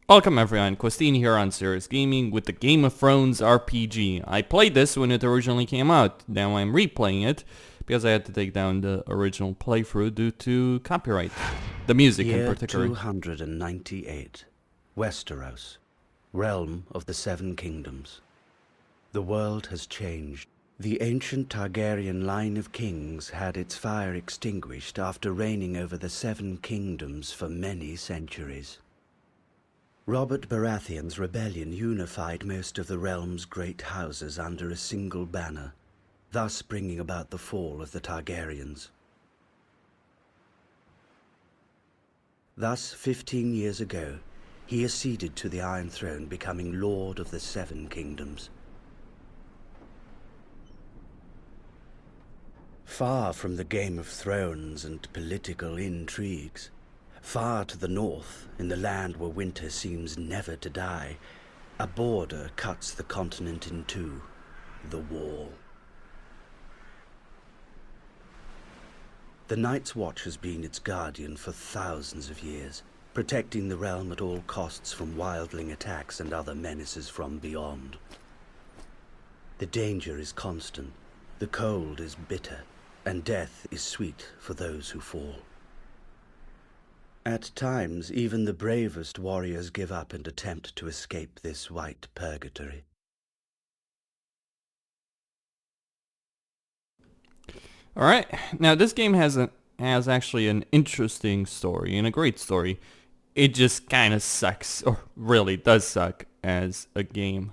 Welcome everyone, Questine here on Serious Gaming with the Game of Thrones RPG. I played this when it originally came out, now I'm replaying it because I had to take down the original playthrough due to copyright. The music in Year particular. 298. Westeros, realm of the Seven Kingdoms. The world has changed. The ancient Targaryen line of kings had its fire extinguished after reigning over the Seven Kingdoms for many centuries. Robert Baratheon's rebellion unified most of the realm's great houses under a single banner, thus bringing about the fall of the Targaryens. Thus, 15 years ago, he acceded to the Iron Throne, becoming Lord of the Seven Kingdoms. Far from the Game of Thrones and political intrigues, far to the north, in the land where winter seems never to die, a border cuts the continent in two, the Wall. The Night's Watch has been its guardian for thousands of years, protecting the realm at all costs from wildling attacks and other menaces from beyond. The danger is constant, the cold is bitter, and death is sweet for those who fall. At times, even the bravest warriors give up and attempt to escape this white purgatory. Alright, now this game has actually an interesting story and a great story. It just kinda sucks, or really does suck, as a game.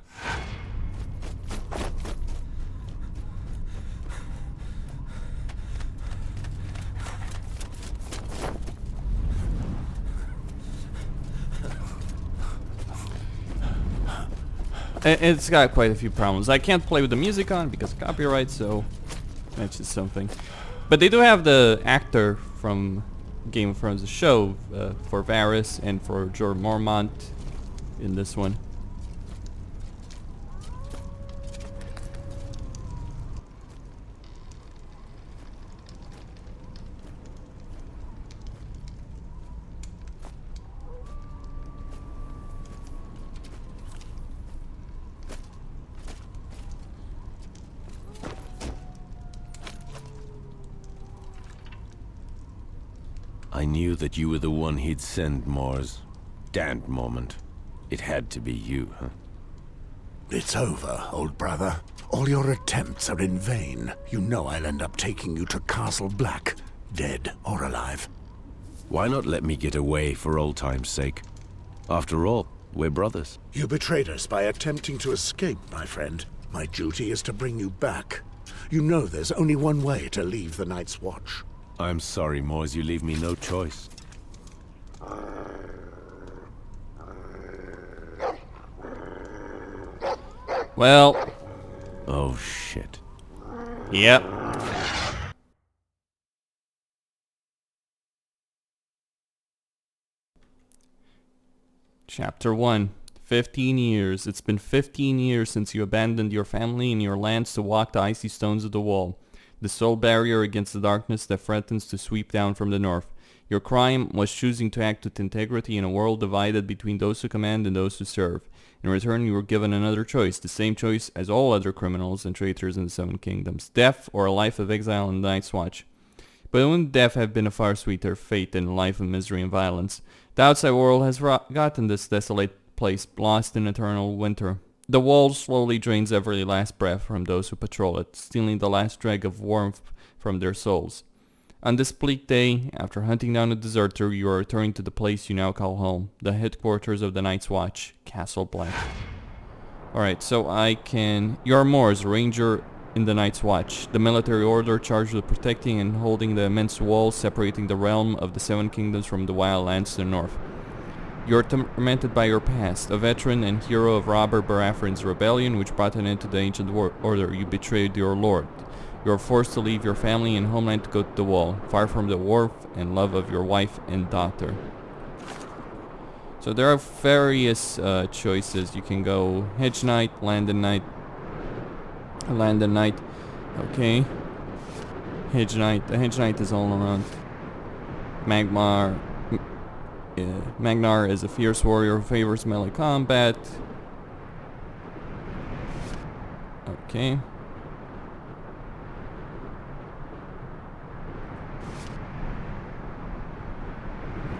It's got quite a few problems. I can't play with the music on because of copyright, so that's just something. But they do have the actor from Game of Thrones, the show, for Varys and for Joer Mormont in this one. I knew that you were the one he'd send, Mors. Damned moment. It had to be you, huh? It's over, old brother. All your attempts are in vain. You know I'll end up taking you to Castle Black, dead or alive. Why not let me get away for old time's sake? After all, we're brothers. You betrayed us by attempting to escape, my friend. My duty is to bring you back. You know there's only one way to leave the Night's Watch. I'm sorry, Mors, you leave me no choice. Well. Oh, shit. Yep. Chapter 1. 15 years. It's been 15 years since you abandoned your family and your lands to walk the icy stones of the Wall, the sole barrier against the darkness that threatens to sweep down from the north. Your crime was choosing to act with integrity in a world divided between those who command and those who serve. In return, you were given another choice, the same choice as all other criminals and traitors in the Seven Kingdoms, death or a life of exile in the Night's Watch. But wouldn't death have been a far sweeter fate than a life of misery and violence? The outside world has forgotten this desolate place, lost in eternal winter. The wall slowly drains every last breath from those who patrol it, stealing the last drag of warmth from their souls. On this bleak day, after hunting down a deserter, you are returning to the place you now call home, the headquarters of the Night's Watch, Castle Black. Alright, so you're Mors, ranger in the Night's Watch, the military order charged with protecting and holding the immense wall separating the realm of the Seven Kingdoms from the wild lands to the north. You are tormented by your past, a veteran and hero of Robert Baratheon's rebellion which brought an end to the ancient order. You betrayed your lord. You are forced to leave your family and homeland to go to the Wall, far from the warmth and love of your wife and daughter. So there are various choices. You can go Hedge Knight, Land and Knight. Okay. Hedge Knight. The Hedge Knight is all around. Magmar. Magnar is a fierce warrior who favors melee combat. Okay.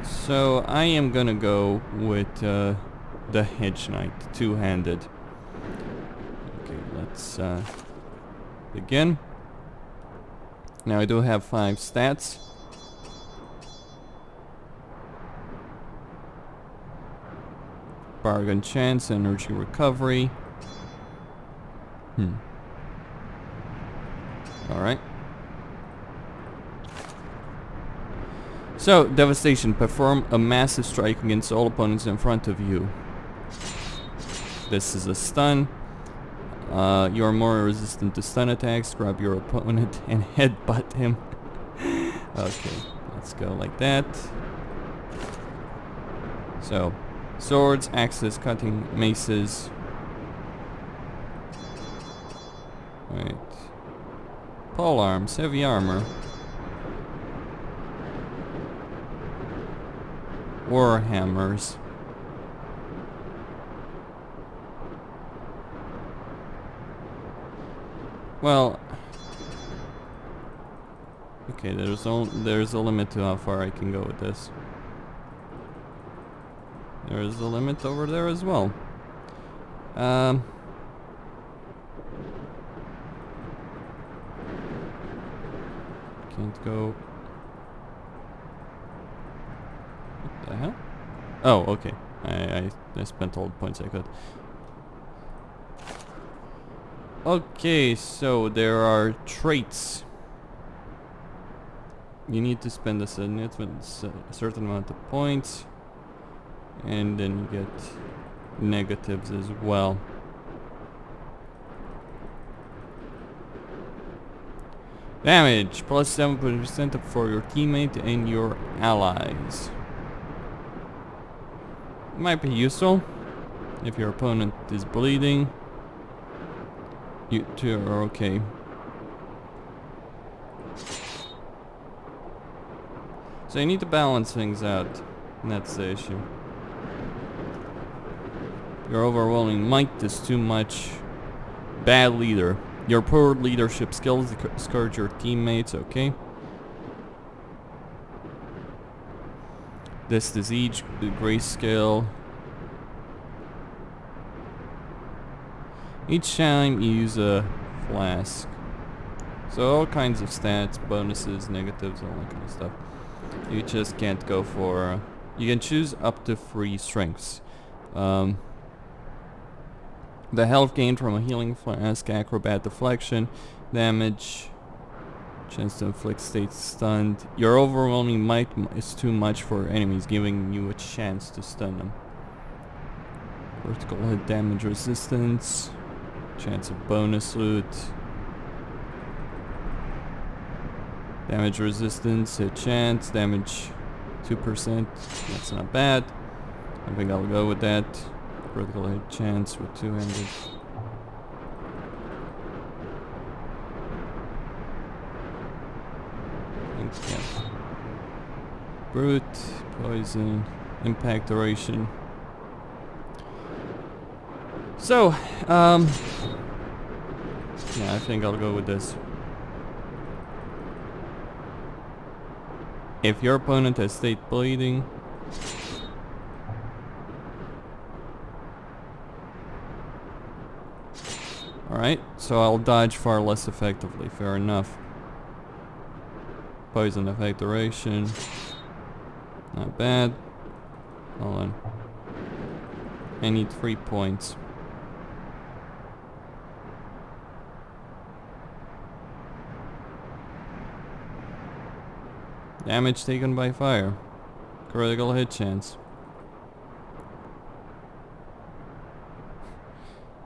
So I am gonna go with the Hedge Knight, two-handed. Okay, let's begin. Now I do have 5 stats. Bargain chance, energy recovery. Alright. So, devastation. Perform a massive strike against all opponents in front of you. This is a stun. You are more resistant to stun attacks. Grab your opponent and headbutt him. Okay, let's go like that. So, swords, axes, cutting, maces. Right. Pole arms, heavy armor. War hammers. Well, okay, there's a limit to how far I can go with this. There is a limit over there as well. Can't go. What the hell? Oh, okay. I spent all the points I could. Okay, so there are traits. You need to spend a certain amount of points, and then you get negatives as well. Damage, plus 7% for your teammate and your allies. Might be useful if your opponent is bleeding. You two are okay. So you need to balance things out, and that's the issue. Your overwhelming might is too much. Bad leader. Your poor leadership skills discourage your teammates, okay? This disease, the grayscale. Each time you use a flask. So all kinds of stats, bonuses, negatives, all that kind of stuff. You just can't go for... you can choose up to 3 strengths. The health gained from a healing flask, acrobat deflection, damage, chance to inflict state stunned. Your overwhelming might is too much for enemies, giving you a chance to stun them. Vertical hit damage resistance, chance of bonus loot. Damage resistance, hit chance, damage 2%, that's not bad. I think I'll go with that. Critical hit chance with 200. Yeah. Brute, poison, impact duration. So, yeah, I think I'll go with this. If your opponent has state bleeding, alright, so I'll dodge far less effectively, fair enough. Poison effect duration, not bad. Hold on. I need 3 points. Damage taken by fire. Critical hit chance.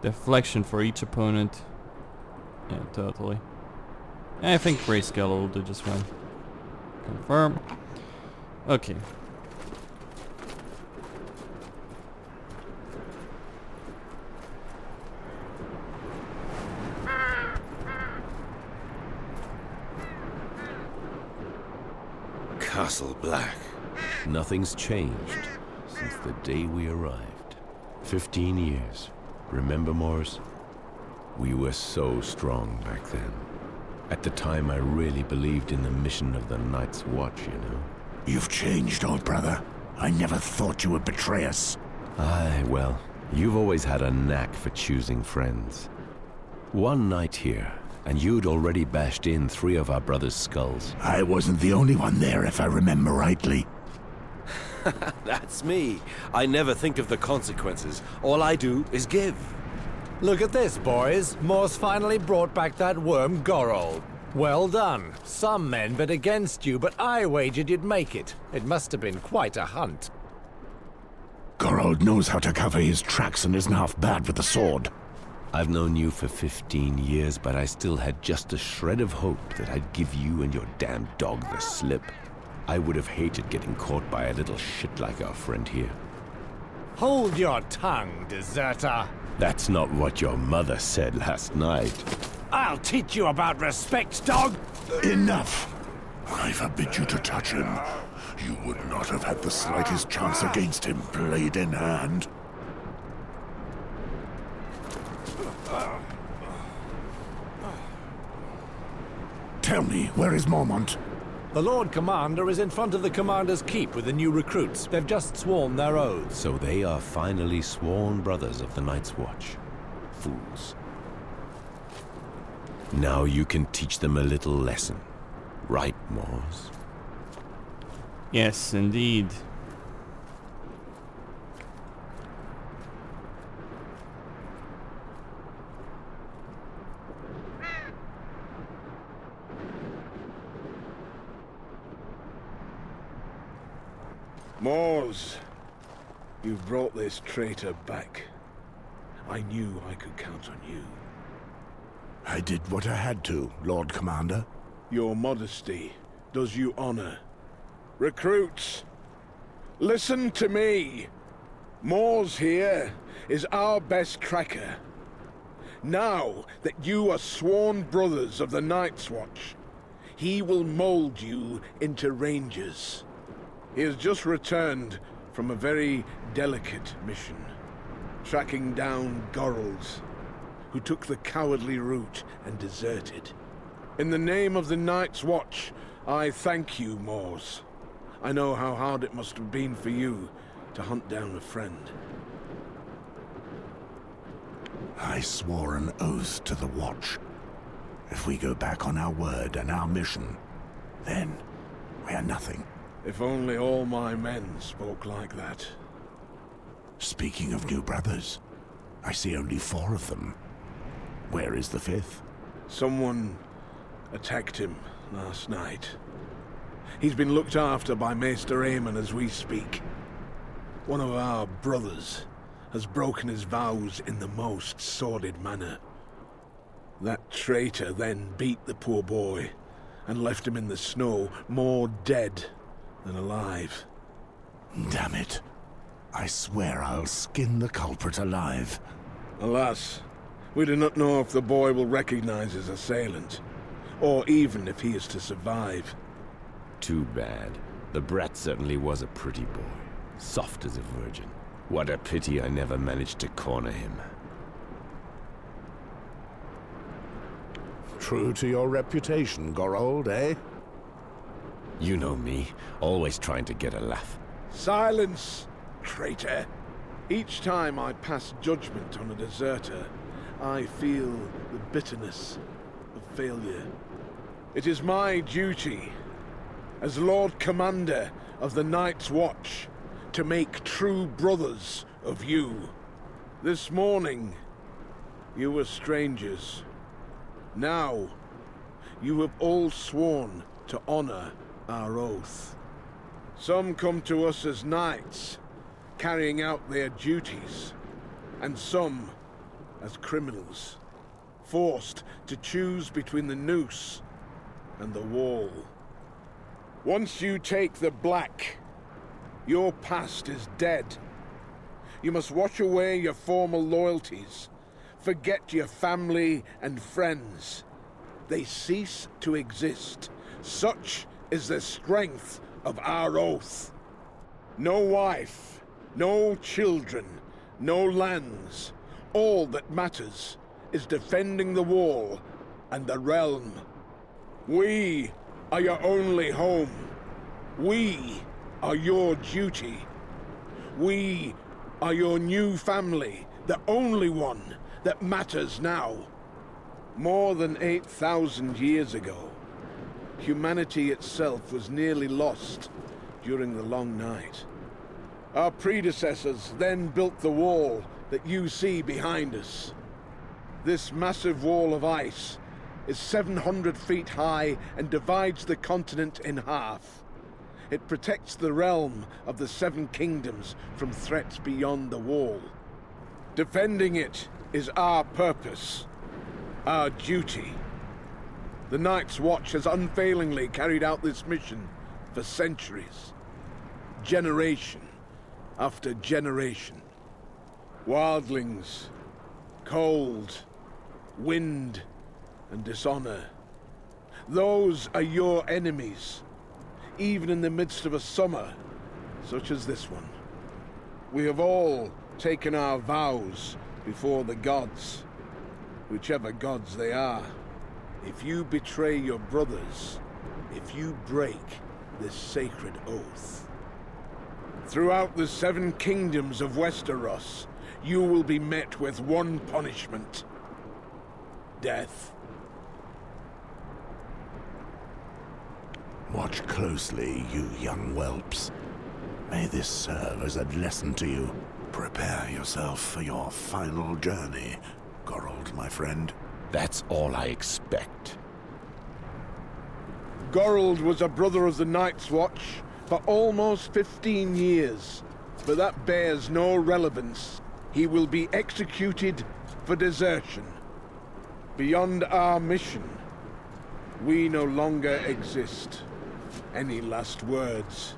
Deflection for each opponent. Yeah, totally. I think grayscale will do just fine. Confirm. Okay. Castle Black. Nothing's changed since the day we arrived. 15 years. Remember, Mors? We were so strong back then. At the time, I really believed in the mission of the Night's Watch, you know? You've changed, old brother. I never thought you would betray us. Aye, well, you've always had a knack for choosing friends. One night here, and you'd already bashed in 3 of our brothers' skulls. I wasn't the only one there, if I remember rightly. That's me. I never think of the consequences. All I do is give. Look at this, boys. Mor's finally brought back that worm Gorol. Well done. Some men bet against you, but I wagered you'd make it. It must have been quite a hunt. Gorold knows how to cover his tracks and isn't half bad with the sword. I've known you for 15 years, but I still had just a shred of hope that I'd give you and your damn dog the slip. I would have hated getting caught by a little shit like our friend here. Hold your tongue, deserter. That's not what your mother said last night. I'll teach you about respect, dog! Enough! I forbid you to touch him. You would not have had the slightest chance against him, blade in hand. Tell me, where is Mormont? The Lord Commander is in front of the Commander's Keep with the new recruits. They've just sworn their oaths. So they are finally sworn brothers of the Night's Watch. Fools. Now you can teach them a little lesson. Right, Mors? Yes, indeed. Mors, you've brought this traitor back. I knew I could count on you. I did what I had to, Lord Commander. Your modesty does you honor. Recruits, listen to me. Mors here is our best tracker. Now that you are sworn brothers of the Night's Watch, he will mold you into rangers. He has just returned from a very delicate mission, tracking down Gorals, who took the cowardly route and deserted. In the name of the Night's Watch, I thank you, Mors. I know how hard it must have been for you to hunt down a friend. I swore an oath to the Watch. If we go back on our word and our mission, then we are nothing. If only all my men spoke like that. Speaking of new brothers, I see only 4 of them. Where is the 5th? Someone attacked him last night. He's been looked after by Maester Aemon as we speak. One of our brothers has broken his vows in the most sordid manner. That traitor then beat the poor boy and left him in the snow, more dead than alive. Damn it. I swear I'll skin the culprit alive. Alas, we do not know if the boy will recognize his assailant, or even if he is to survive. Too bad. The brat certainly was a pretty boy. Soft as a virgin. What a pity I never managed to corner him. True to your reputation, Gorold, eh? You know me, always trying to get a laugh. Silence, traitor! Each time I pass judgment on a deserter, I feel the bitterness of failure. It is my duty, as Lord Commander of the Night's Watch, to make true brothers of you. This morning, you were strangers. Now, you have all sworn to honor our oath. Some come to us as knights, carrying out their duties, and some as criminals, forced to choose between the noose and the wall. Once you take the black, your past is dead. You must wash away your former loyalties, forget your family and friends. They cease to exist. Such is the strength of our oath. No wife, no children, no lands. All that matters is defending the wall and the realm. We are your only home. We are your duty. We are your new family, the only one that matters now. More than 8,000 years ago, humanity itself was nearly lost during the long night. Our predecessors then built the wall that you see behind us. This massive wall of ice is 700 feet high and divides the continent in half. It protects the realm of the Seven Kingdoms from threats beyond the wall. Defending it is our purpose, our duty. The Night's Watch has unfailingly carried out this mission for centuries, generation after generation. Wildlings, cold, wind, and dishonor. Those are your enemies, even in the midst of a summer such as this one. We have all taken our vows before the gods, whichever gods they are. If you betray your brothers, if you break this sacred oath, throughout the Seven Kingdoms of Westeros, you will be met with one punishment: death. Watch closely, you young whelps. May this serve as a lesson to you. Prepare yourself for your final journey, Gorald, my friend. That's all I expect. Gorald was a brother of the Night's Watch for almost 15 years, but that bears no relevance. He will be executed for desertion. Beyond our mission, we no longer exist. Any last words,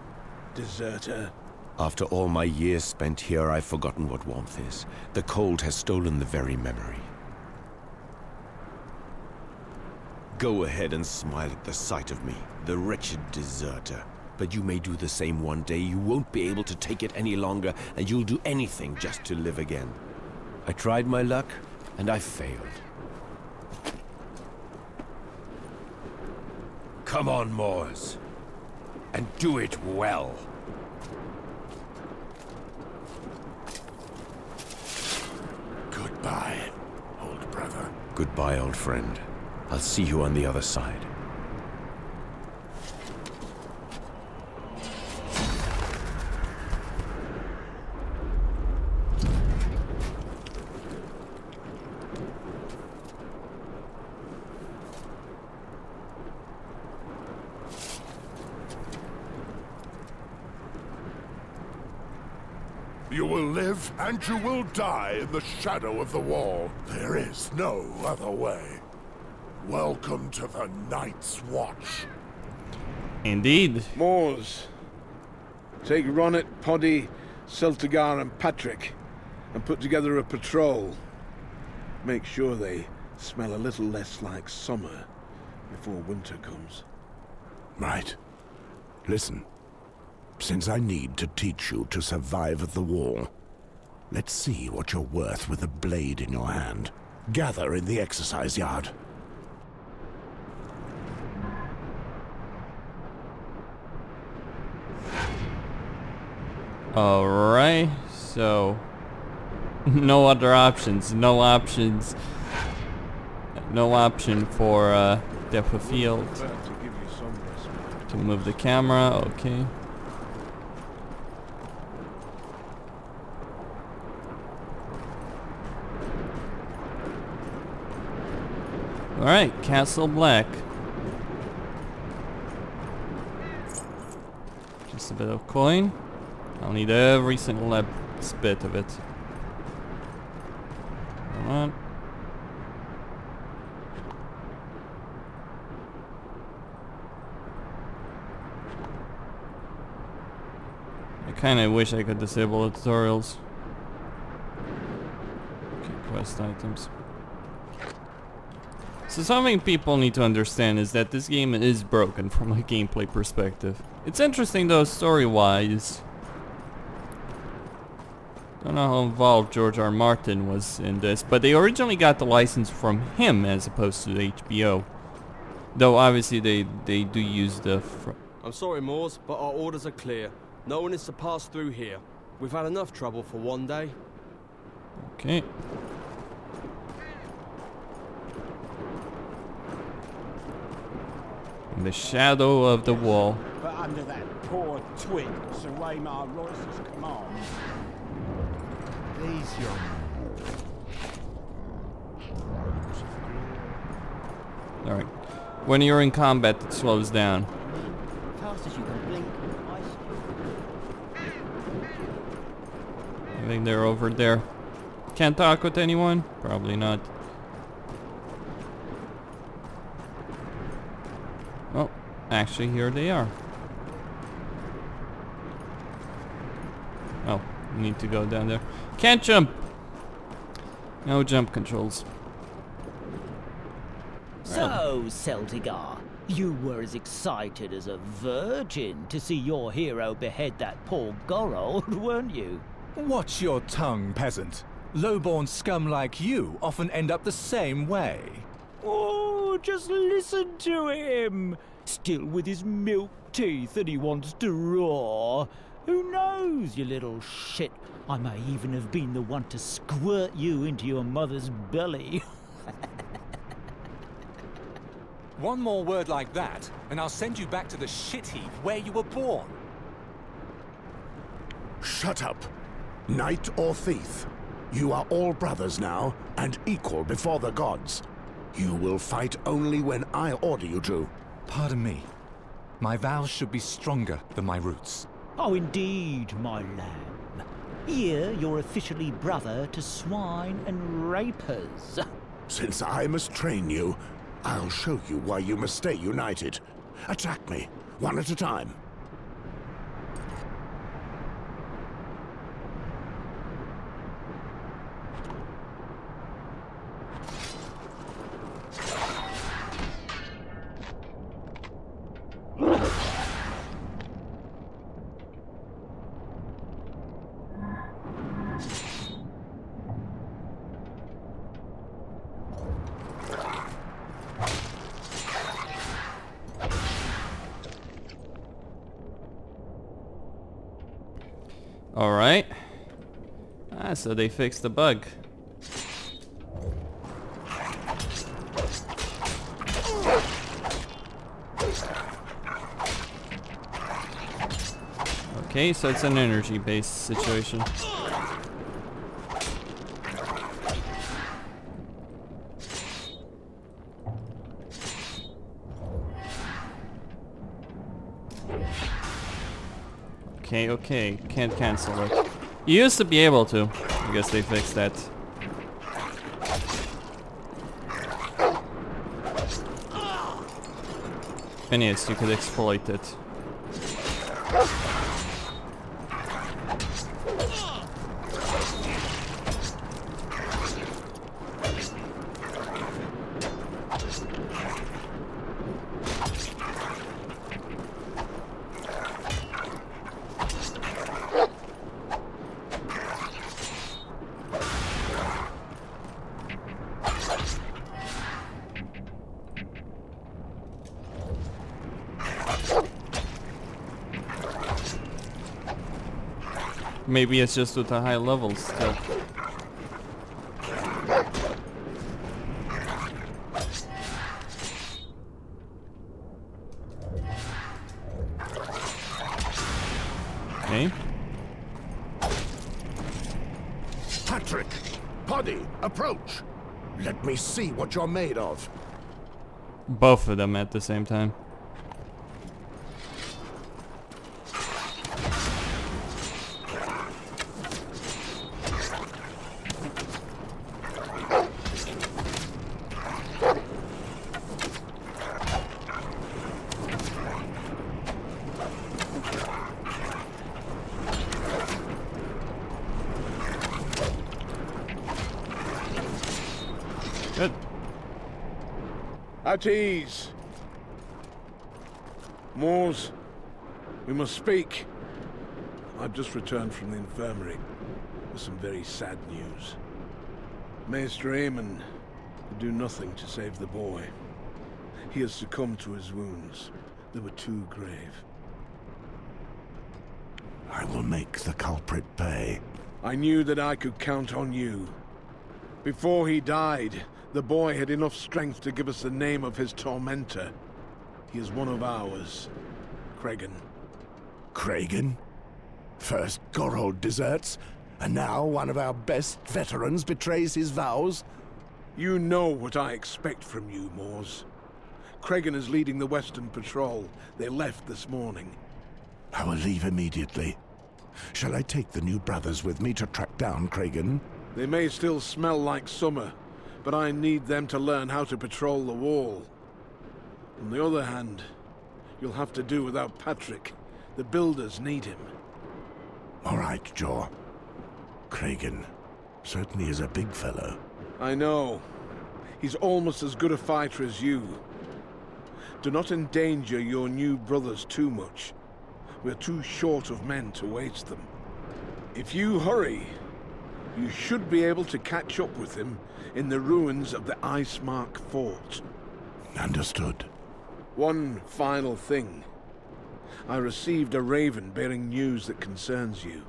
deserter? After all my years spent here, I've forgotten what warmth is. The cold has stolen the very memory. Go ahead and smile at the sight of me, the wretched deserter. But you may do the same one day. You won't be able to take it any longer, and you'll do anything just to live again. I tried my luck, and I failed. Come on, Moors, and do it well. Goodbye, old brother. Goodbye, old friend. I'll see you on the other side. You will live and you will die in the shadow of the wall. There is no other way. Welcome to the Night's Watch. Indeed. Moors, take Ronnet, Poddy, Celtigar and Patrick and put together a patrol. Make sure they smell a little less like summer before winter comes. Right. Listen. Since I need to teach you to survive at the wall, let's see what you're worth with a blade in your hand. Gather in the exercise yard. Alright, so no other options, no options, no option for depth of field. To move the camera, okay. Alright, Castle Black. Just a bit of coin. I'll need every single last bit of it. Come on. I kinda wish I could disable the tutorials. Okay, quest items. So something people need to understand is that this game is broken from a gameplay perspective. It's interesting though story-wise, Don't know how involved George R. Martin was in this, but they originally got the license from him as opposed to HBO. Though obviously they do use the... I'm sorry, Moors, but our orders are clear. No one is to pass through here. We've had enough trouble for one day. Okay. In the shadow of the wall. But under that poor twig, Sir Waymar Royce's command. These young... Alright. When you're in combat, it slows down. Fast as you can blink, I think they're over there. Can't talk with anyone? Probably not. Oh, actually here they are. Oh, need to go down there. Can't jump! No jump controls. So, Celtigar, you were as excited as a virgin to see your hero behead that poor Gorold, weren't you? Watch your tongue, peasant. Low-born scum like you often end up the same way. Oh, just listen to him! Still with his milk teeth that he wants to roar. Who knows, you little shit? I may even have been the one to squirt you into your mother's belly. One more word like that, and I'll send you back to the shit heap where you were born. Shut up. Knight or thief. You are all brothers now, and equal before the gods. You will fight only when I order you to. Pardon me. My vows should be stronger than my roots. Oh, indeed, my lamb. Here, you're officially brother to swine and rapers. Since I must train you, I'll show you why you must stay united. Attack me, one at a time. Alright. So they fixed the bug. Okay, so it's an energy-based situation. Okay, can't cancel it. You used to be able to. I guess they fixed that. And yes, you could exploit it. Maybe it's just with the high levels still. Okay. Patrick! Poddy, approach! Let me see what you're made of. Both of them at the same time. Good. At ease. Moors, we must speak. I've just returned from the infirmary. with some very sad news. Maester Aemon could do nothing to save the boy. He has succumbed to his wounds. They were too grave. I will make the culprit pay. I knew that I could count on you. Before he died, the boy had enough strength to give us the name of his tormentor. He is one of ours, Cregan. Cregan? First Gorn deserts, and now one of our best veterans betrays his vows? You know what I expect from you, Mors. Cregan is leading the Western Patrol. They left this morning. I will leave immediately. Shall I take the new brothers with me to track down Cregan? They may still smell like summer, but I need them to learn how to patrol the wall. On the other hand, you'll have to do without Patrick. The builders need him. All right, Joer. Cregan certainly is a big fellow. I know. He's almost as good a fighter as you. Do not endanger your new brothers too much. We're too short of men to waste them. If you hurry, you should be able to catch up with him in the ruins of the Icemark Fort. Understood. One final thing. I received a raven bearing news that concerns you.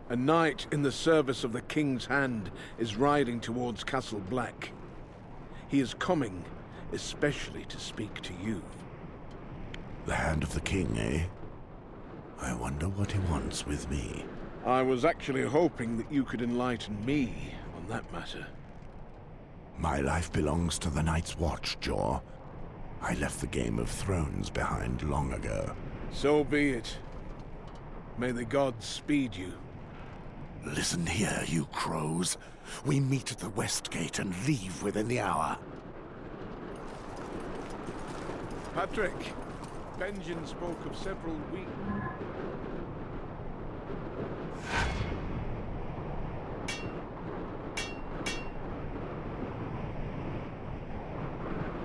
A knight in the service of the King's Hand is riding towards Castle Black. He is coming, especially to speak to you. The Hand of the King, eh? I wonder what he wants with me. I was actually hoping that you could enlighten me on that matter. My life belongs to the Night's Watch, Joer. I left the Game of Thrones behind long ago. So be it. May the gods speed you. Listen here, you crows. We meet at the West Gate and leave within the hour. Patrick, Benjen spoke of several weeks.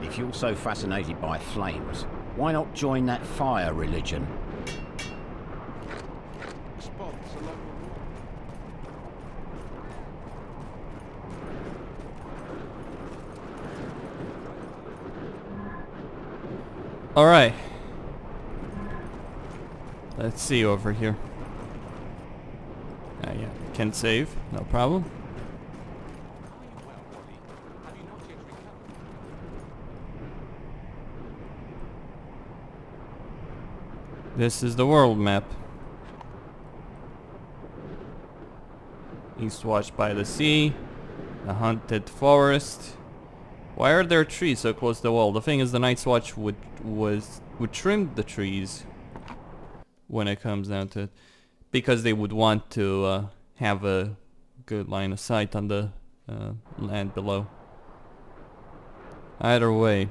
If you're so fascinated by flames, why not join that fire religion? Spots along the wall. All right. Let's see over here. Yeah, can save, no problem. This is the world map. Eastwatch by the sea, the haunted forest. Why are there trees so close to the wall? The thing is, the Night's Watch would trim the trees when it comes down to it, because they would want to have a good line of sight on the land below. Either way,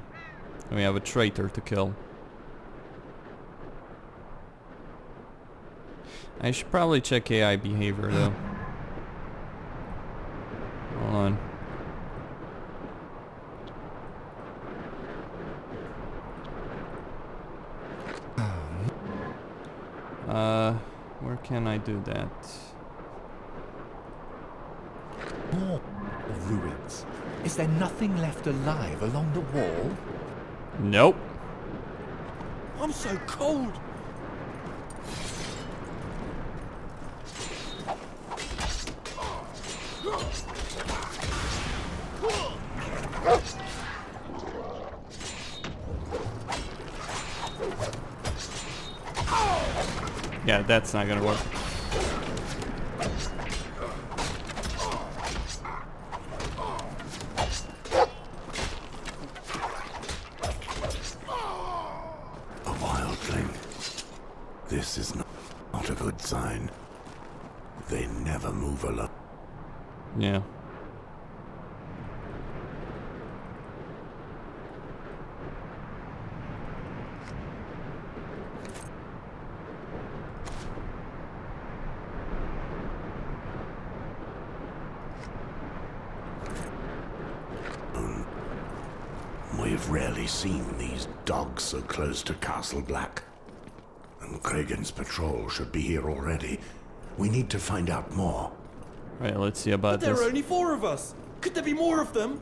we have a traitor to kill. I should probably check AI behavior though. Hold on. Where can I do that? More ruins. Is there nothing left alive along the wall? Nope. I'm so cold! Yeah, that's not gonna work. A wildling. This is not a good sign. They never move alone. Yeah. We've rarely seen these dogs so close to Castle Black. And Cregan's patrol should be here already. We need to find out more. Right, let's see about There this. are only 4 of us. Could there be more of them?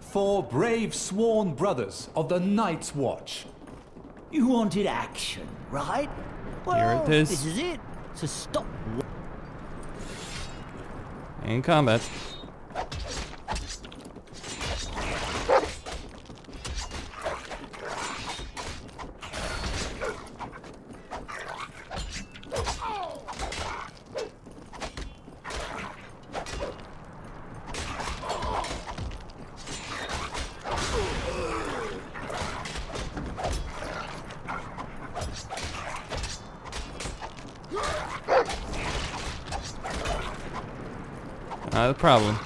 4 brave sworn brothers of the Night's Watch. You wanted action, right? Well, Here it is. This is it. So stop. In combat. Not a problem.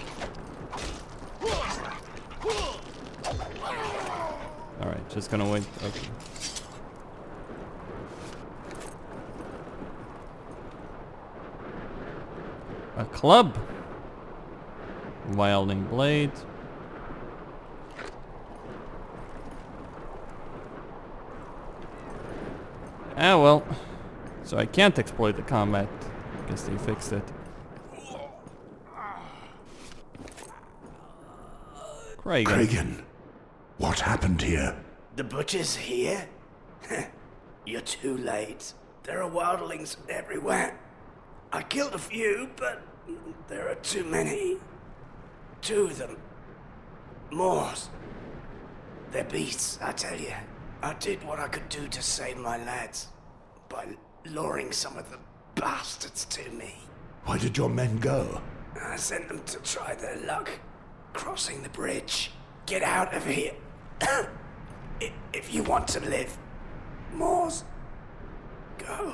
Alright, just gonna wait. Okay. A club! Wildling blade. Ah well. So I can't exploit the combat. Guess they fixed it. Kragan, what happened here? The butcher's here? You're too late. There are wildlings everywhere. I killed a few, but there are too many. 2 of them. Moors. They're beasts, I tell you. I did what I could do to save my lads by luring some of the bastards to me. Where did your men go? I sent them to try their luck crossing the bridge. Get out of here. If you want to live. Moors. Go.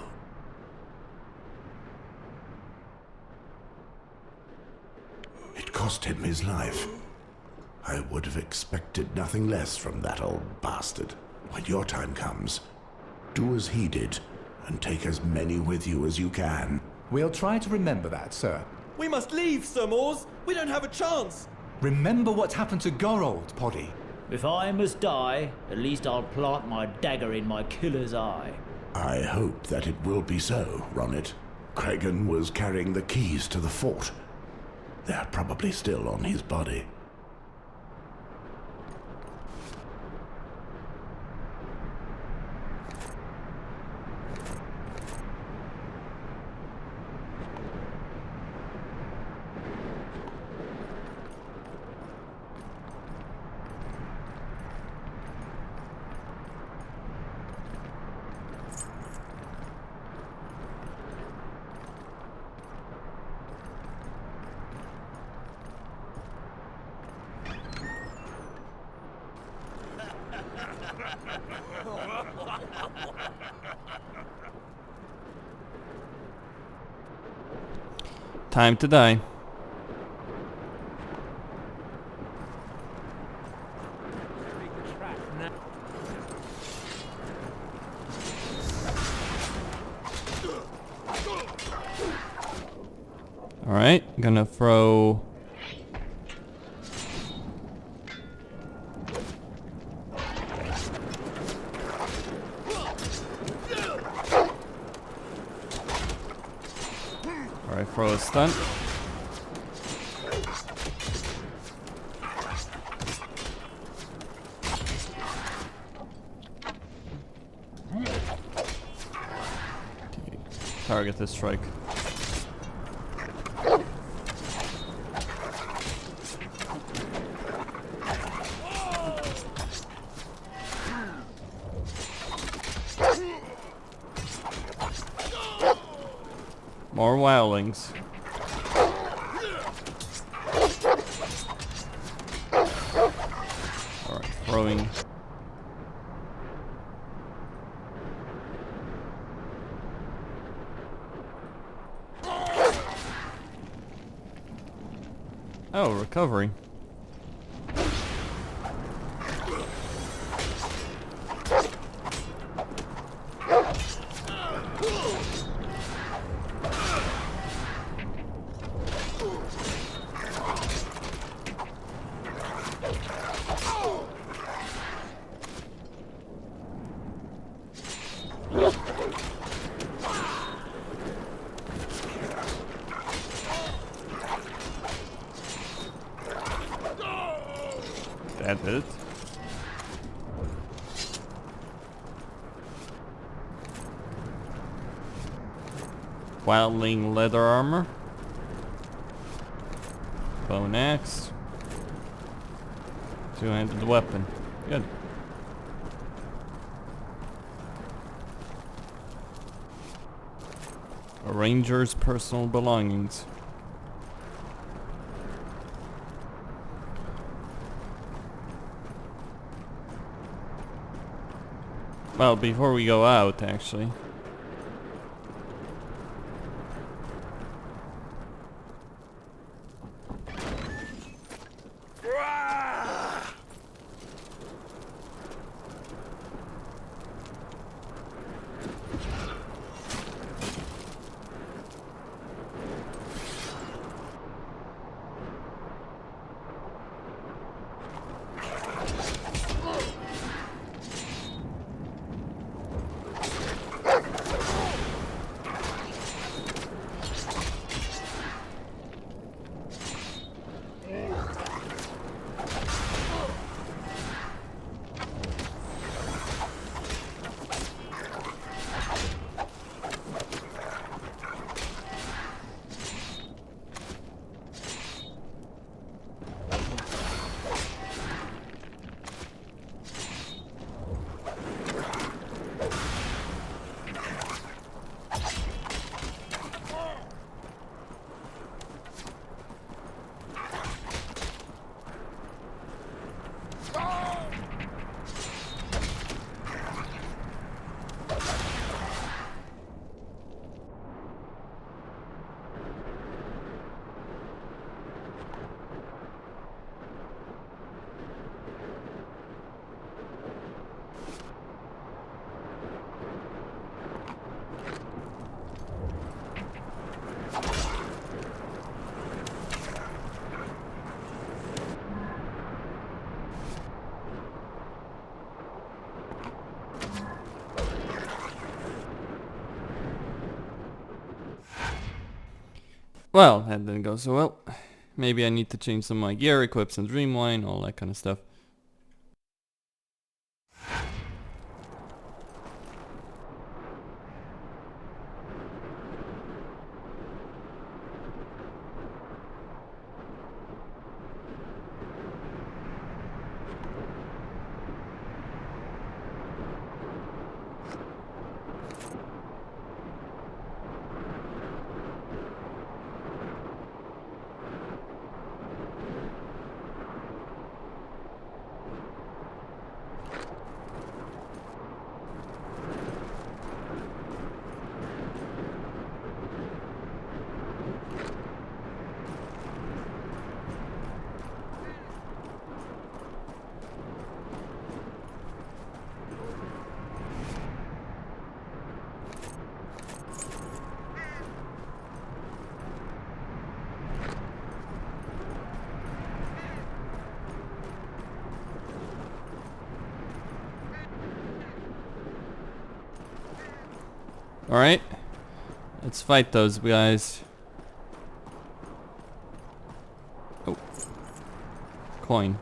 It cost him his life. I would have expected nothing less from that old bastard. When your time comes, do as he did and take as many with you as you can. We'll try to remember that, sir. We must leave, Sir Moors. We don't have a chance. Remember what happened to Gorold, Poddy. If I must die, at least I'll plant my dagger in my killer's eye. I hope that it will be so, Ronnet. Kragan was carrying the keys to the fort. They're probably still on his body. Time to die. Alright, gonna throw... Alright, throw a stunt. Okay, target this strike. More wildlings. Alright, throwing. Oh, recovery. That did it. Wildling leather armor. Bone axe. Two-handed weapon. Good. A ranger's personal belongings. Well, before we go out, actually. Well, that didn't go so well. Maybe I need to change some of my gear, equip some dream wine, all that kind of stuff. Alright, let's fight those guys. Oh. Coin.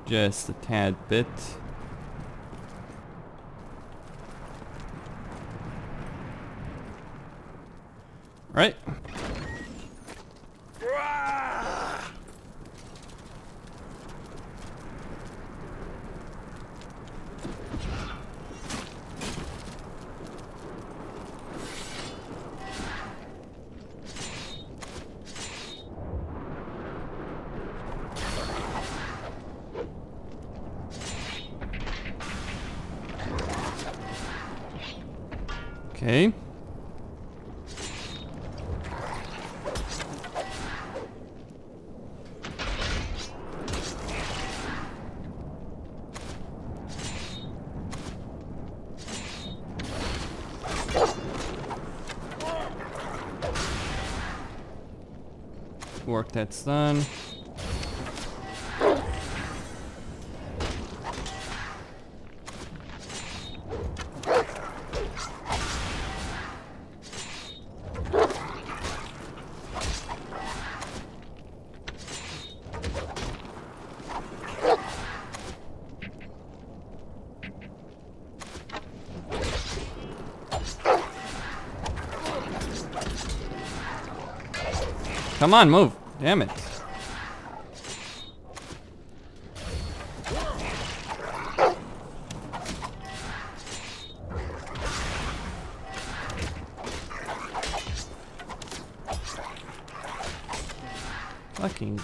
Just a tad bit. Right. Okay. Work that's done. Come on, move. Damn it. Fucking.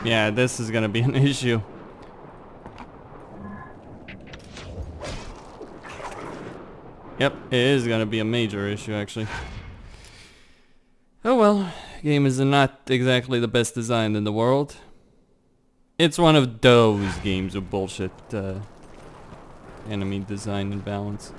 Yeah, this is gonna be an issue. Yep, it is gonna be a major issue, actually. Oh well, game is not exactly the best designed in the world. It's one of those games with bullshit enemy design and balance.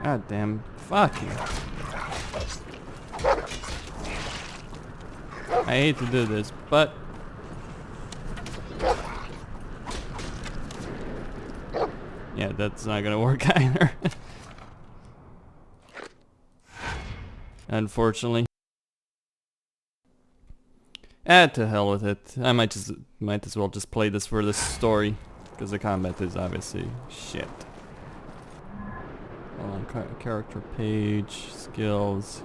God damn. Fuck you. I hate to do this, but... yeah, that's not gonna work either. Unfortunately. To hell with it. I might as well just play this for the story, because the combat is obviously shit. Hold on, character page, skills.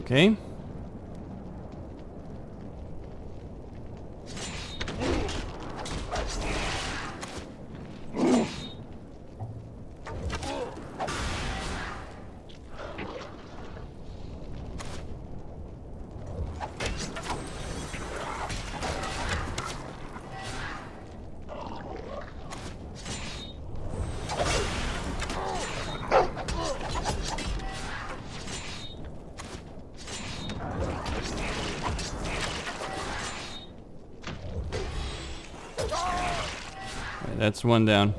Okay. That's one down.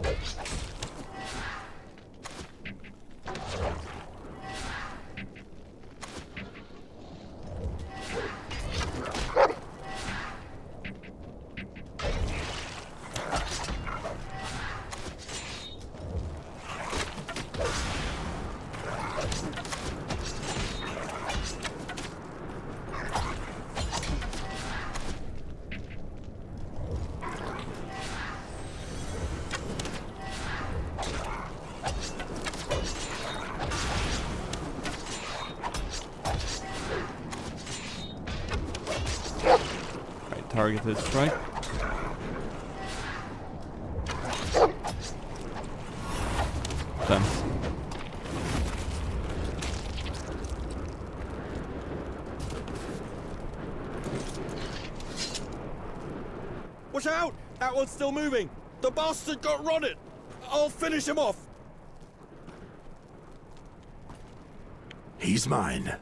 Target this strike. Done. Watch out! That one's still moving! The bastard got Ronnet! I'll finish him off! He's mine.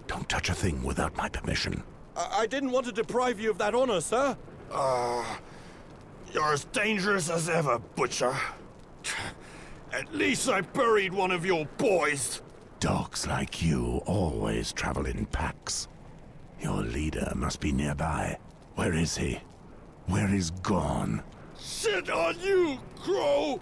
Don't touch a thing without my permission. I didn't want to deprive you of that honor, sir. You're as dangerous as ever, Butcher. At least I buried one of your boys. Dogs like you always travel in packs. Your leader must be nearby. Where is he? Where is Gorn? Shit on you, Crow!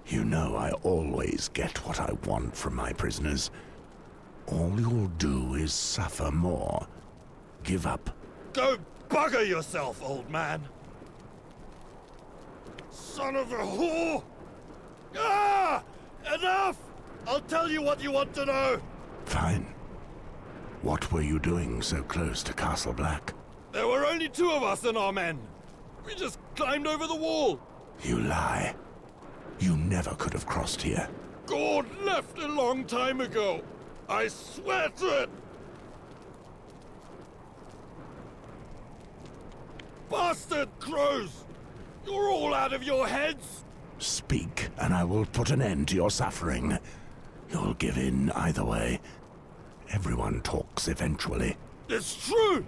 You know I always get what I want from my prisoners. All you'll do is suffer more. Give up. Go bugger yourself, old man! Son of a whore! Ah! Enough! I'll tell you what you want to know! Fine. What were you doing so close to Castle Black? There were only 2 of us and our men. We just climbed over the wall. You lie. You never could have crossed here. Gorn left a long time ago. I swear to it! Bastard crows! You're all out of your heads! Speak, and I will put an end to your suffering. You'll give in either way. Everyone talks eventually. It's true!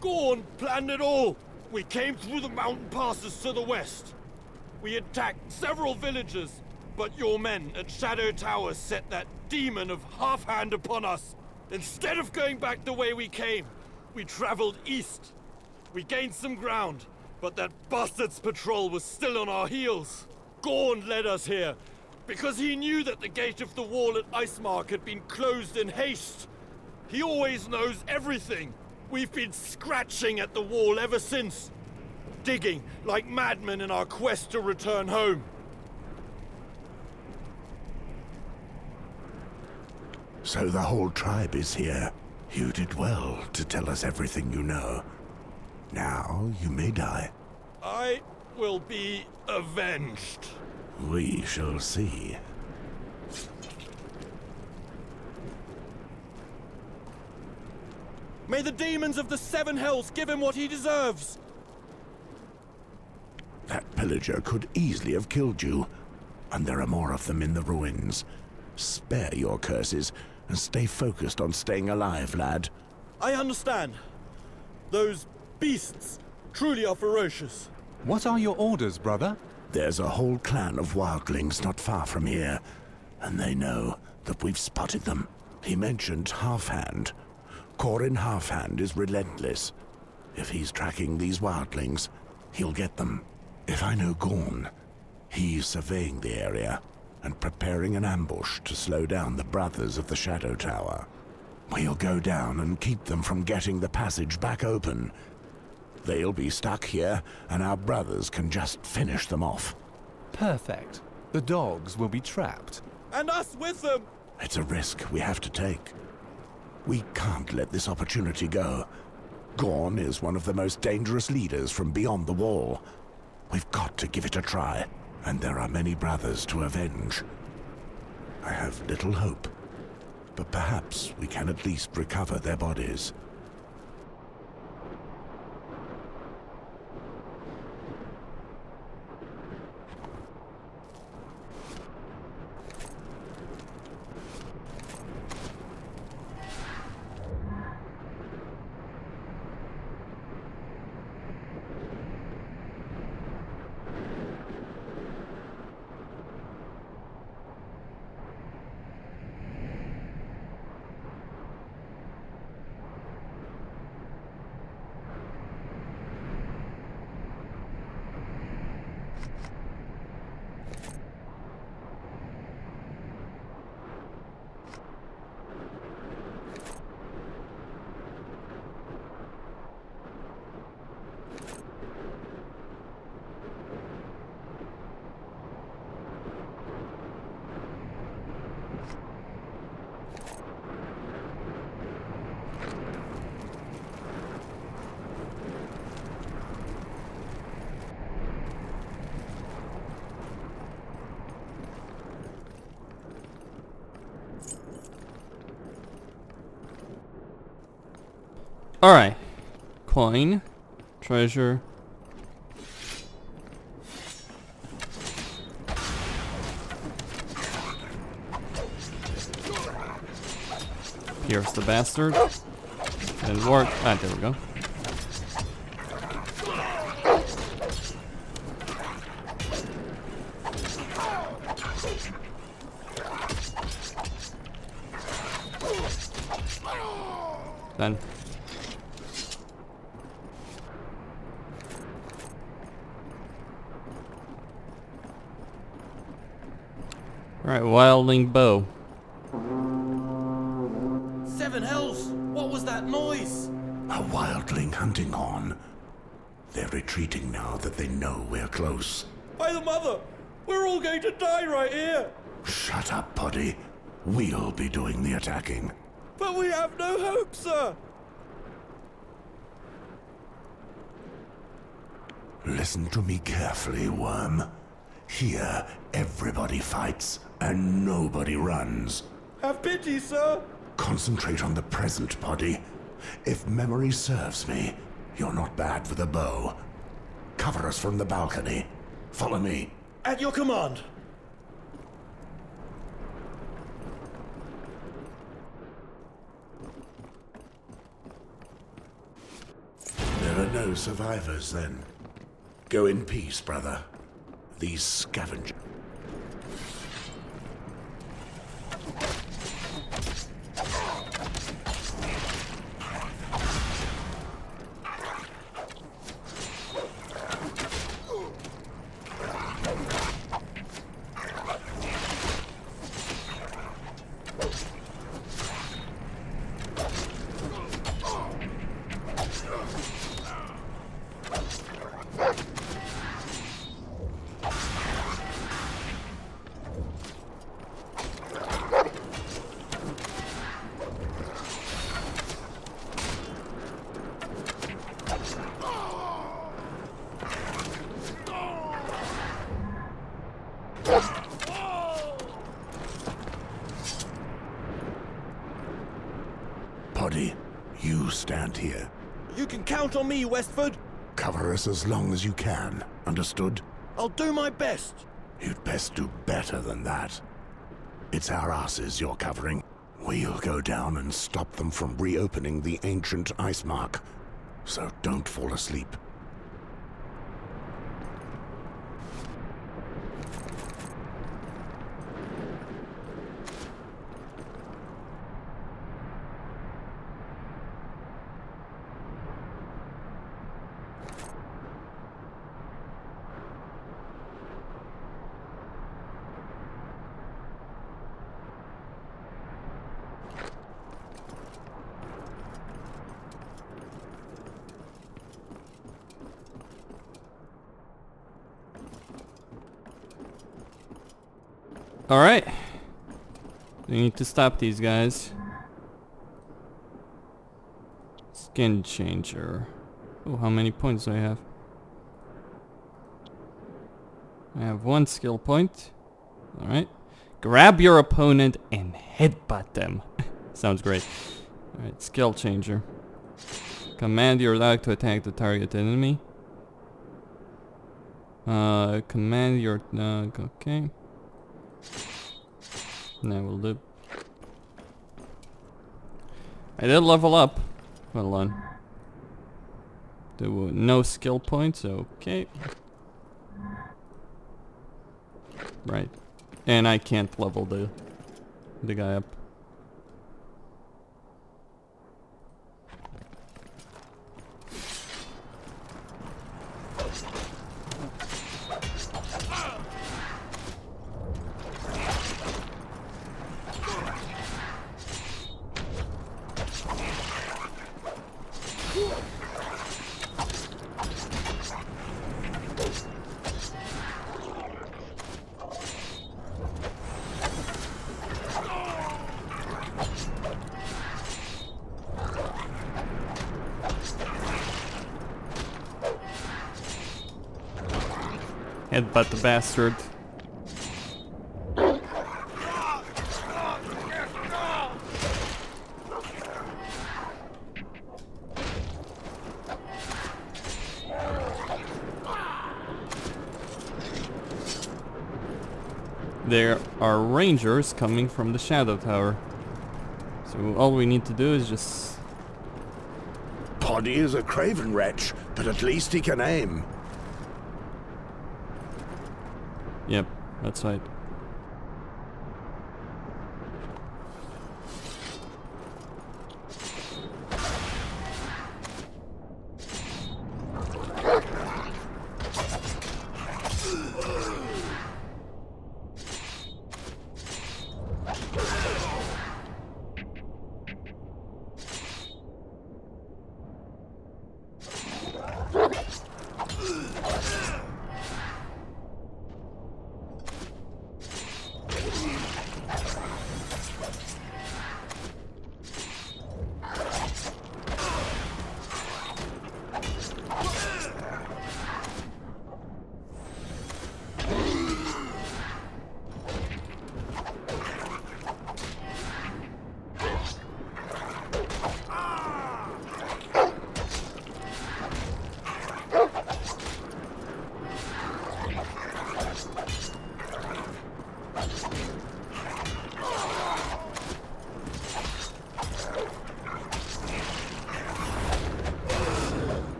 Gorn planned it all. We came through the mountain passes to the west. We attacked several villages, but your men at Shadow Tower set that demon of Half-Hand upon us. Instead of going back the way we came, we traveled east. We gained some ground, but that bastard's patrol was still on our heels. Gorn led us here, because he knew that the gate of the wall at Icemark had been closed in haste. He always knows everything. We've been scratching at the wall ever since, digging like madmen in our quest to return home. So the whole tribe is here. You did well to tell us everything you know. Now you may die. I will be avenged. We shall see. May the demons of the 7 hells give him what he deserves. That pillager could easily have killed you. And there are more of them in the ruins. Spare your curses and stay focused on staying alive, lad. I understand. Those beasts truly are ferocious. What are your orders, brother? There's a whole clan of wildlings not far from here, and they know that we've spotted them. He mentioned Half-Hand. Corin Half-Hand is relentless. If he's tracking these wildlings, he'll get them. If I know Gorn, he's surveying the area and preparing an ambush to slow down the brothers of the Shadow Tower. We'll go down and keep them from getting the passage back open. They'll be stuck here, and our brothers can just finish them off. Perfect. The dogs will be trapped. And us with them! It's a risk we have to take. We can't let this opportunity go. Gorn is one of the most dangerous leaders from beyond the wall. We've got to give it a try, and there are many brothers to avenge. I have little hope, but perhaps we can at least recover their bodies. Alright. Coin. Treasure. Here's the bastard. Didn't work. Ah, there we go. Done. Alright, wildling bow. Seven hells! What was that noise? A wildling hunting horn. They're retreating now that they know we're close. By the mother! We're all going to die right here! Shut up, Poddy. We'll be doing the attacking. But we have no hope, sir! Listen to me carefully, Worm. Here, everybody fights, and nobody runs. Have pity, sir! Concentrate on the present, Poddy. If memory serves me, you're not bad with a bow. Cover us from the balcony. Follow me. At your command! There are no survivors, then. Go in peace, brother. These scavengers... Poddy, you stand here. You can count on me, Westford! Cover us as long as you can, understood? I'll do my best! You'd best do better than that. It's our asses you're covering. We'll go down and stop them from reopening the ancient ice mark. So don't fall asleep. Alright. We need to stop these guys. Skin changer. Oh, how many points do I have? I have 1 skill point. Alright. Grab your opponent and headbutt them. Sounds great. Alright, skill changer. Command your dog to attack the target enemy. Command your dog, okay. Now we'll do. I did level up. Hold on. Do no skill points, okay. Right. And I can't level the guy up. Headbutt the bastard. There are rangers coming from the shadow tower. So all we need to do is just... Poddy is a craven wretch, but at least he can aim. Yep, that's right.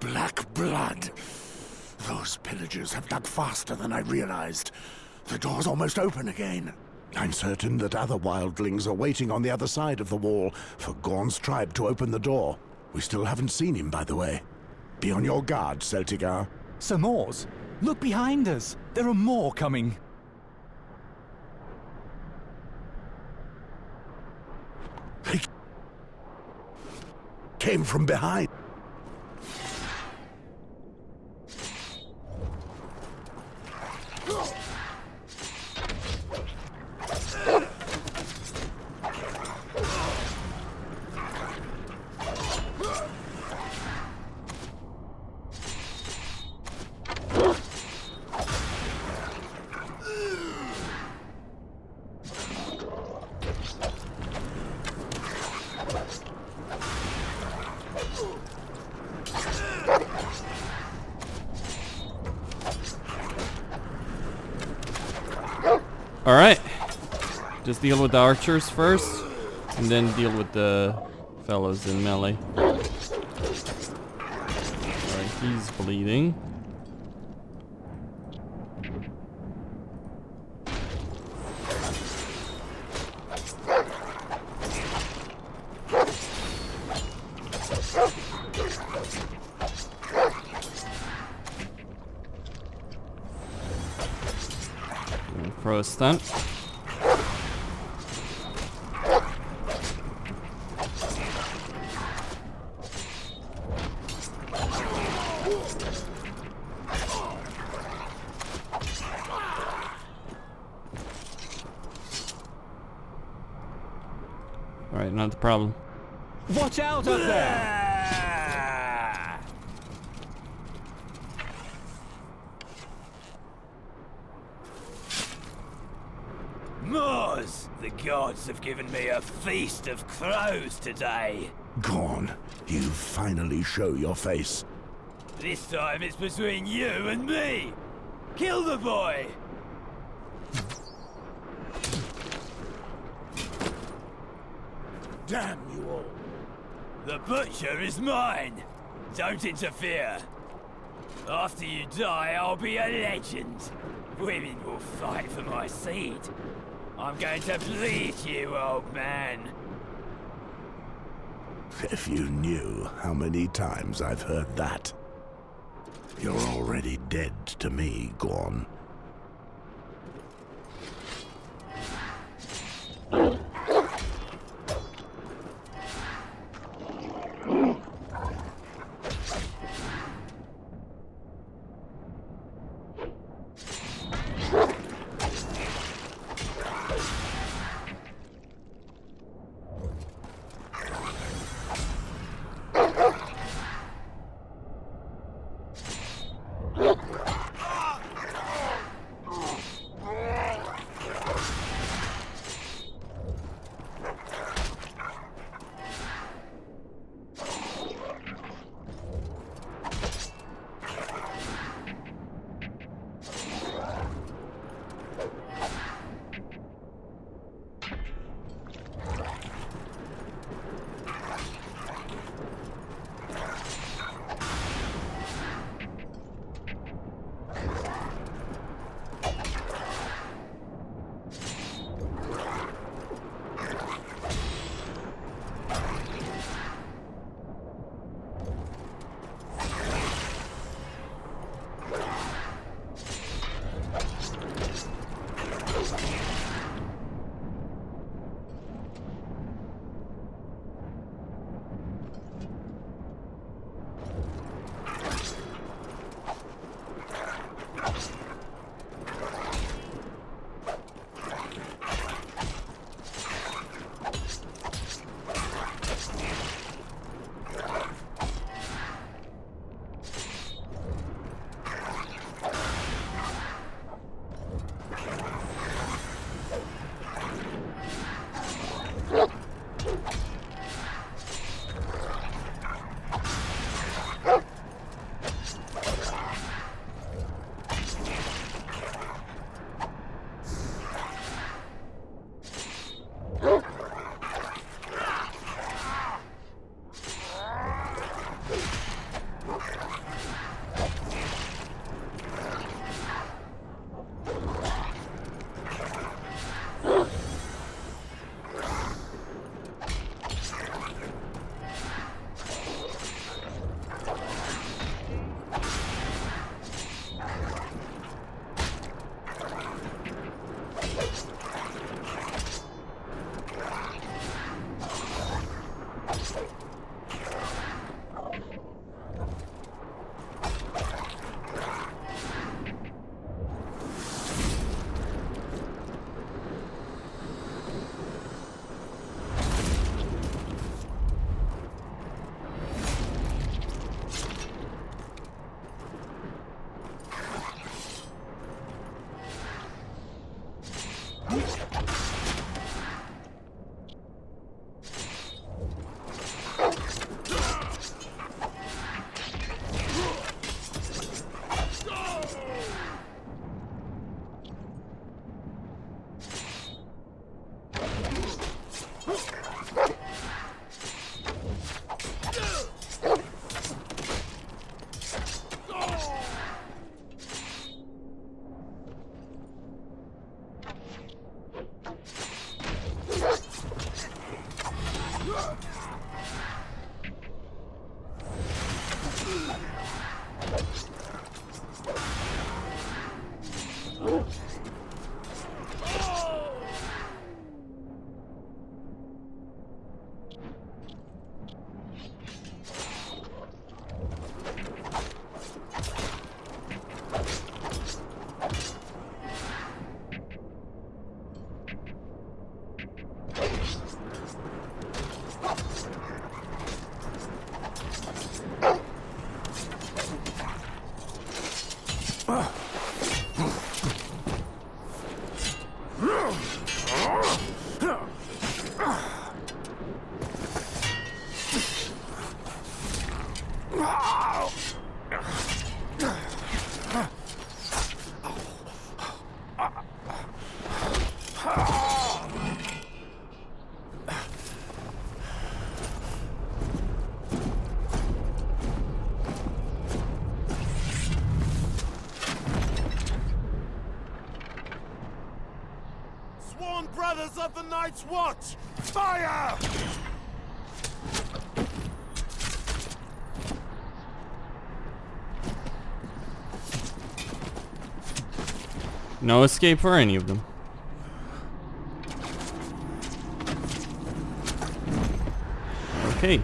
Black blood. Those pillagers have dug faster than I realized. The door's almost open again. I'm certain that other wildlings are waiting on the other side of the wall for Gorn's tribe to open the door. We still haven't seen him, by the way. Be on your guard, Celtigar. Some Moors? Look behind us. There are more coming. He came from behind. Alright. Just deal with the archers first, and then deal with the fellows in melee. Alright, he's bleeding. Throw a stun. Alright, not the problem. Watch out up there! Moors! The gods have given me a feast of crows today. Gorn, you finally show your face. This time it's between you and me. Kill the boy! Damn you all. The butcher is mine. Don't interfere. After you die, I'll be a legend. Women will fight for my seed. I'm going to bleed you, old man. If you knew how many times I've heard that. You're already dead to me, Gorn. of the Night's Watch! Fire! No escape for any of them. Okay.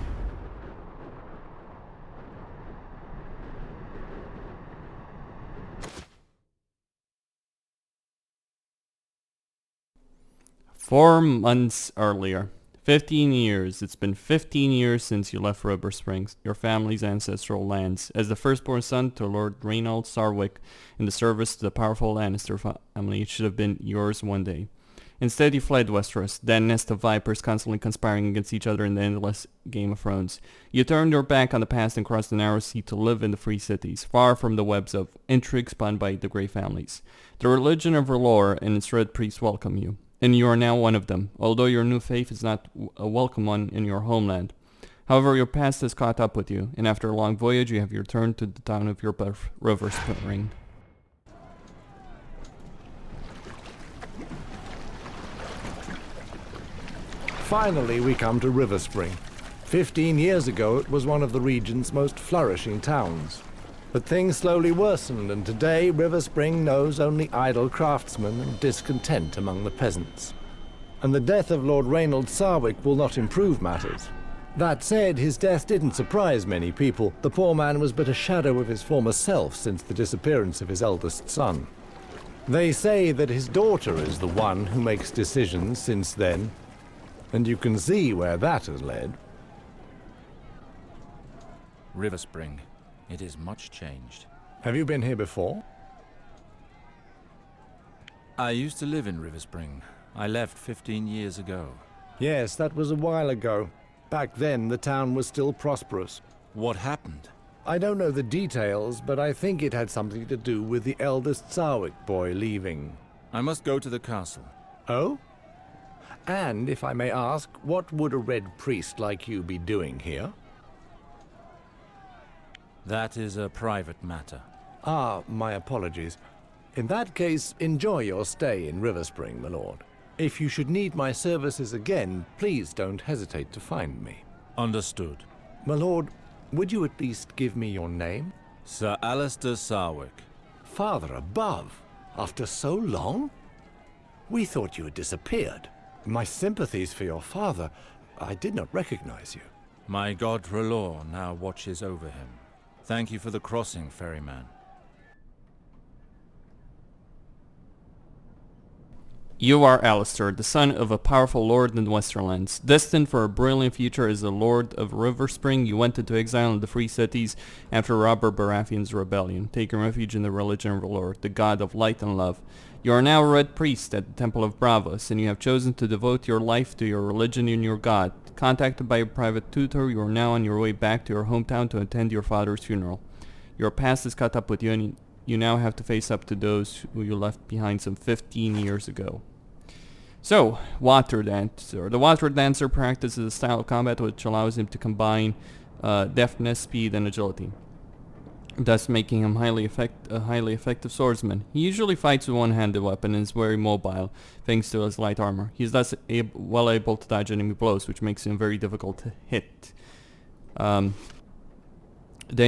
Four months earlier. 15 years. It's been 15 years since you left River Springs, your family's ancestral lands, as the firstborn son to Lord Reynold Sarwick in the service to the powerful Lannister family. It should have been yours one day. Instead, you fled Westeros, that nest of vipers constantly conspiring against each other in the endless Game of Thrones. You turned your back on the past and crossed the narrow sea to live in the free cities, far from the webs of intrigue spun by the Grey families. The religion of R'hllor and its red priests welcome you, and you are now one of them, although your new faith is not a welcome one in your homeland. However, your past has caught up with you, and after a long voyage, you have returned to the town of your birth, River Spring. Finally, we come to River Spring. 15 years ago, it was one of the region's most flourishing towns. But things slowly worsened, and today River Spring knows only idle craftsmen and discontent among the peasants. And the death of Lord Reynold Sarwick will not improve matters. That said, his death didn't surprise many people. The poor man was but a shadow of his former self since the disappearance of his eldest son. They say that his daughter is the one who makes decisions since then, and you can see where that has led. River Spring. It is much changed. Have you been here before? I used to live in River Spring. I left 15 years ago. Yes, that was a while ago. Back then, the town was still prosperous. What happened? I don't know the details, but I think it had something to do with the eldest Sarwick boy leaving. I must go to the castle. Oh? And, if I may ask, what would a red priest like you be doing here? That is a private matter. Ah, my apologies. In that case, enjoy your stay in River Spring, my lord. If you should need my services again, please don't hesitate to find me. Understood. My lord, would you at least give me your name? Sir Alistair Sarwick. Father above, after so long? We thought you had disappeared. My sympathies for your father. I did not recognize you. My god R'hllor now watches over him. Thank you for the crossing, ferryman. You are Alistair, the son of a powerful lord in the Westerlands. Destined for a brilliant future as the Lord of River Spring, you went into exile in the Free Cities after Robert Baratheon's rebellion, taking refuge in the religion of R'hllor, the god of light and love. You are now a Red Priest at the Temple of Bravos, and you have chosen to devote your life to your religion and your god. Contacted by a private tutor, you are now on your way back to your hometown to attend your father's funeral. Your past is caught up with you, and you now have to face up to those who you left behind some 15 years ago. So, Water Dancer. The Water Dancer practices a style of combat which allows him to combine deftness, speed, and agility, thus making him a highly effective swordsman. He usually fights with one-handed weapon and is very mobile, thanks to his light armor. He is thus well able to dodge enemy blows, which makes him very difficult to hit. Then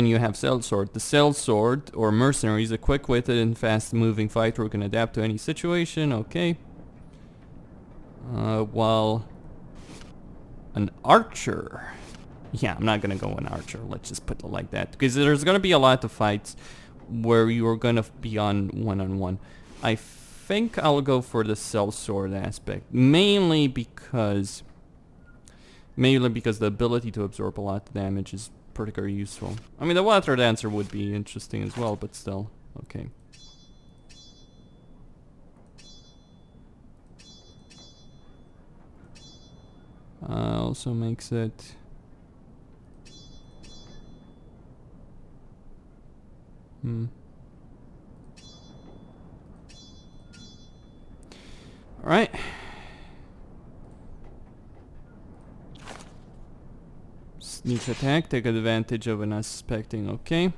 you have Sellsword. The Sellsword, or mercenary, is a quick-witted and fast-moving fighter who can adapt to any situation. Okay. While an archer... Yeah, I'm not gonna go an archer. Let's just put it like that, because there's gonna be a lot of fights where you're gonna be on one-on-one. I think I'll go for the sellsword aspect, mainly because the ability to absorb a lot of damage is particularly useful. I mean, the Water Dancer would be interesting as well, but still, okay. Also makes it... Alright. Sneak attack, take advantage of an unsuspecting, okay.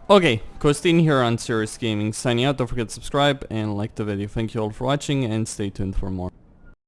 Okay, Costin here on Serious Gaming, signing out. Don't forget to subscribe and like the video. Thank you all for watching, and stay tuned for more.